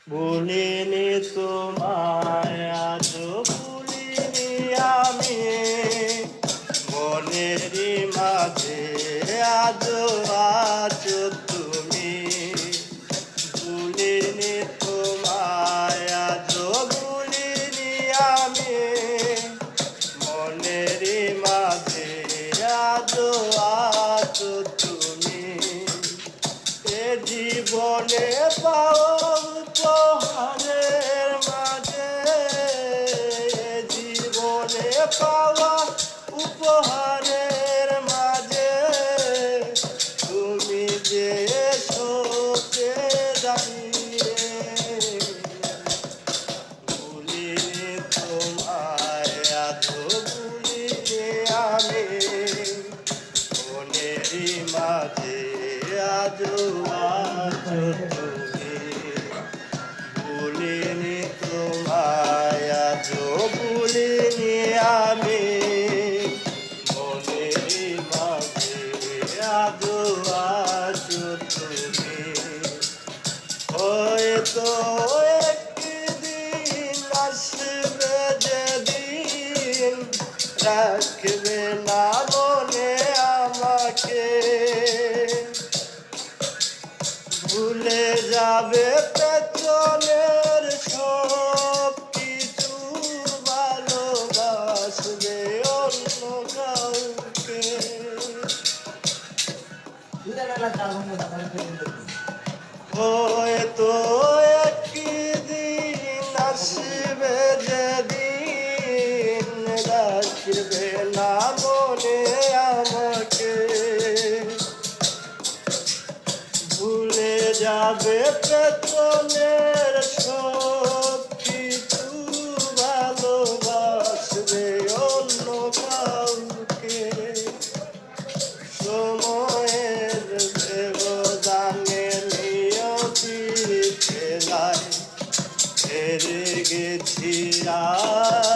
ভুলিনি তোমায় আজও ভুলিনি আমি, মনেরই মাঝে আজও আছো তুমি। ভুলিনি তোমায় আজও ভুলিনি আমি, মনেরই মাঝে আজও আছো তুমি। এ জীবনে পাও উপহারের মাঝে, জীবনে পাওয়া উপহারের মাঝে তুমি যে এসোতে দাঁড়িয়ে। ভুলিনি তোমায় আজও ভুলিনি আমি, মনেরই মাঝে আজও আছো তুমি। ভুলিনি তোমায় আজও ভুলিনি আমি, মনেরই মাঝে আজও আছো তুমি। হয়তো একদিন আসবে যেদিন রাখবে না মনে আমাকে, ভুলে যাবে পেছনের সব কিছু, ভালোবাসবে অন্য কাউকে। হয়তো একদিন আসবে যেদিন রাখবে না মনে আমাকে, ভুলে যাবে পেছনের সব কিছু, ভালোবাসবে অন্য কাউকে। সময়ের ব্যবধানে নিয়তির খেলায় হেরে গেছি আর